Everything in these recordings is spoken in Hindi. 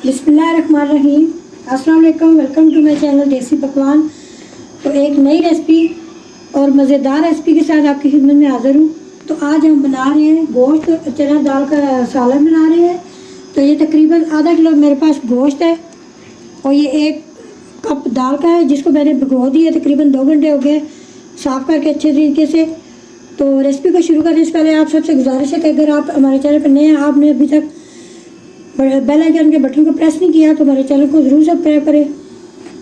बिस्मिल्लाहिर्रहमानिर्रहीम। अस्सलाम वालेकुम, वेलकम टू माई चैनल देसी पकवान। तो एक नई रेसिपी और मज़ेदार रेसिपी के साथ आपकी खिदमत में हाज़िर हूँ। तो आज हम बना रहे हैं गोश्त चना दाल का सालन बना रहे हैं। तो ये तकरीबन आधा किलो मेरे पास गोश्त है और ये 1 कप दाल का है जिसको मैंने भिगो दिया। तकरीबन 2 घंटे हो गए साफ़ करके अच्छे तरीके से। तो रेसिपी को शुरू करने से पहले आप सबसे गुजारिश है कि अगर आप हमारे चैनल पर नए हैं, आपने अभी तक बेल आइकन के बटन को प्रेस नहीं किया तो हमारे चैनल को ज़रूर सब्सक्राइब करें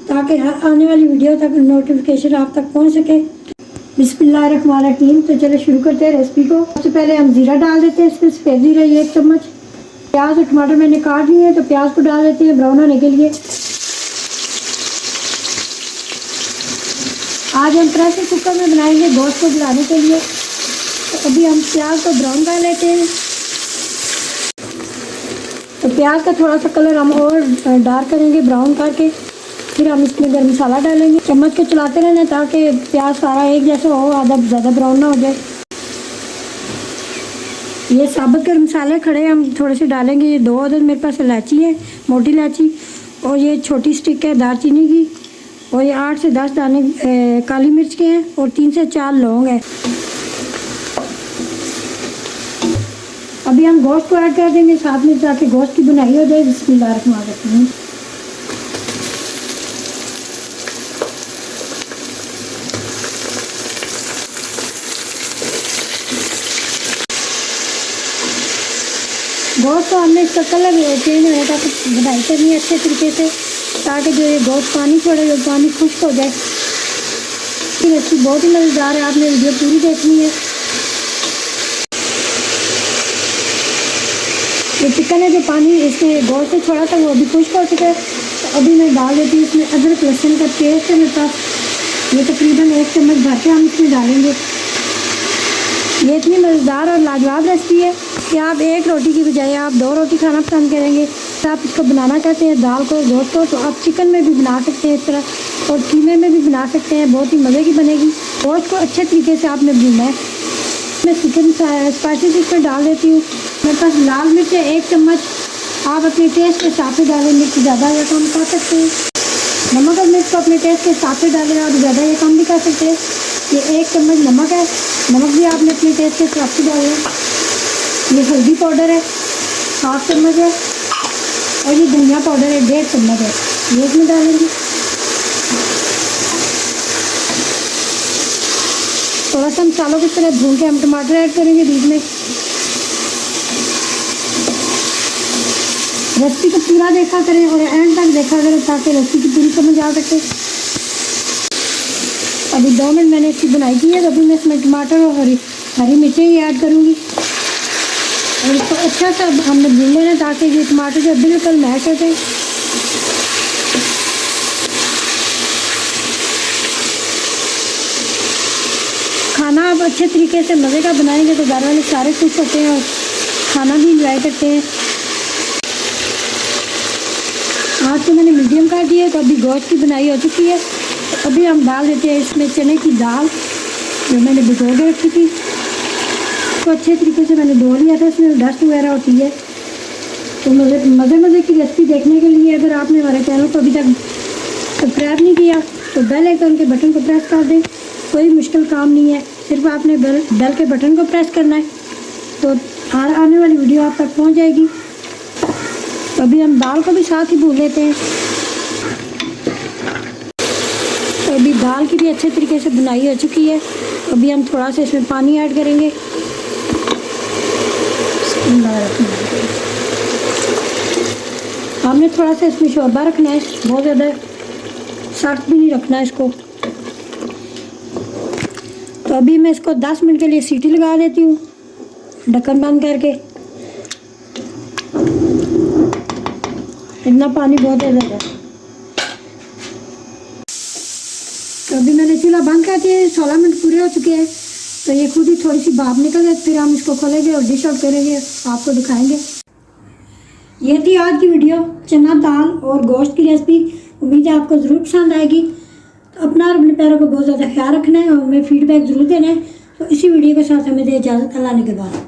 ताकि हर आने वाली वीडियो तक नोटिफिकेशन आप तक पहुंच सके। बिस्मिल्लाहिर्रहमानिर्रहीम। तो चलो शुरू करते हैं रेसिपी को। सबसे पहले हम ज़ीरा डाल देते हैं। इसमें सफ़ेद ज़ीरा 1 चम्मच। प्याज और टमाटर मैंने काट लिए हैं तो प्याज को डाल देते हैं ब्राउन होने के लिए। आज हम प्रेशर कुकर में बनाएंगे गोश्त को गलाने के लिए। तो अभी हम प्याज को ब्राउन कर लेते हैं। तो प्याज का थोड़ा सा कलर हम और डार्क करेंगे ब्राउन करके। फिर हम इसमें गर्म मसाला डालेंगे। चम्मच को चलाते रहना ताकि प्याज सारा एक जैसा हो, आधा ज़्यादा ब्राउन ना हो जाए। ये साबुत गर्म मसाले खड़े हम थोड़े से डालेंगे। ये 2 अदद मेरे पास इलायची है, मोटी इलायची, और ये छोटी स्टिक है दालचीनी की, और ये 8 से 10 दाने काली मिर्च के हैं, और 3 से 4 लौंग है। अभी हम गोश्त को ऐड कर देंगे साथ में ताकि गोश्त की बुनाई हो जाए। बिस्मिल्लाहिर्रहमानिर्रहीम। गोश्त को हमने इसका कलर चेंज होने तक बुनाई करनी है अच्छे तरीके से ताकि जो ये गोश्त पानी छोड़े वो पानी खुश्क हो जाए। ये रेसिपी बहुत ही मज़ेदार है, आपने वीडियो पूरी देखनी है। ये चिकन है जो पानी इसमें गोश्त से छोड़ा था वो अभी खुश्क हो चुका है। तो अभी मैं डाल देती हूँ इसमें अदरक लहसुन का पेस्ट है मेरे पास। ये तकरीबन 1 चम्मच भर के हम इसमें डालेंगे। ये इतनी मज़ेदार और लाजवाब रेसिपी है कि आप 1 रोटी की बजाय आप 2 रोटी खाना पसंद करेंगे। तो आप इसको बनाना चाहते हैं दाल को गोश्त को, तो आप चिकन में भी बना सकते हैं इस तरह, और कीमे में भी बना सकते हैं। बहुत ही मज़े की बनेगी। गोश्त को अच्छे तरीके से आपने भूनना है। मैं चिकन स्पाइसेस इसमें डाल देती हूँ। मेरे पास लाल मिर्च है 1 चम्मच। आप अपने टेस्ट के हिसाब से डालें, मिर्च ज़्यादा या कम कर सकते हैं। नमक और मिर्च को अपने टेस्ट के हिसाब से डालें और ज़्यादा या कम भी कर सकते हैं। ये 1 चम्मच नमक है, नमक भी आपने अपने टेस्ट के हिसाब से डालें। ये हल्दी पाउडर है 1/2 चम्मच है, और ये धनिया पाउडर है 1.5 चम्मच है, ये इसमें डालेंगे। थोड़ा सा मसालों की तरह भून के हम टमाटर ऐड करेंगे बीच में। रेसिपी को पूरा देखा करें और एंड तक देखा करें ताकि रेसिपी की पूरी समझ आ सके। अभी 2 मिनट मैंने इसकी बनाई की है। तो अभी मैं इसमें टमाटर और हरी मिर्चें ही ऐड करूँगी और इसको अच्छा सा हमने भून लेना ताकि ये टमाटर जो बिल्कुल मैश हो जाए। खाना आप अच्छे तरीके से मज़े का बनाएंगे तो घर वाले सारे खुश होते हैं और खाना भी इंजॉय करते हैं। आज तो मैंने मीडियम कर दिया है। तो अभी गोश्त की बनाई हो चुकी है। तो अभी हम डाल देते हैं इसमें चने की दाल जो मैंने भिगो के रखी थी। तो अच्छे तरीके से मैंने धो लिया था, इसमें डस्ट वगैरह होती है। तो मज़े की रेसिपी देखने के लिए अगर आपने हमारे चैनल को अभी तक सब्सक्राइब नहीं किया तो बेल आइकन के बटन को प्रेस कर दें। कोई मुश्किल काम नहीं है, सिर्फ आपने बेल के बटन को प्रेस करना है तो आने वाली वीडियो आप तक पहुँच जाएगी। तो अभी हम दाल को भी साथ ही भून लेते हैं। तो अभी दाल की भी अच्छे तरीके से बुनाई हो चुकी है। तो अभी हम थोड़ा सा इसमें पानी ऐड करेंगे। हमने थोड़ा सा इसमें शोरबा रखना है, बहुत ज़्यादा सख्त भी नहीं रखना है इसको। तो अभी मैं इसको 10 मिनट के लिए सीटी लगा देती हूँ ढक्कन बंद करके। इतना पानी बहुत ज़्यादा है। तो अभी मैंने चूल्हा बंद कर दिया। 16 मिनट पूरे हो चुके हैं। तो ये खुद ही थोड़ी सी भाप निकल जाए, फिर हम इसको खोलेंगे और डिश आउट करेंगे, आपको दिखाएंगे। ये थी आज की वीडियो चना दाल और गोश्त की रेसिपी। उम्मीद है आपको ज़रूर पसंद आएगी। तो अपना और अपने पैरों को बहुत ज़्यादा ख्याल रखना है और हमें फीडबैक ज़रूर देना है। तो इसी वीडियो के साथ हमें दे इजाज़त। अल्लाह ने के बाद।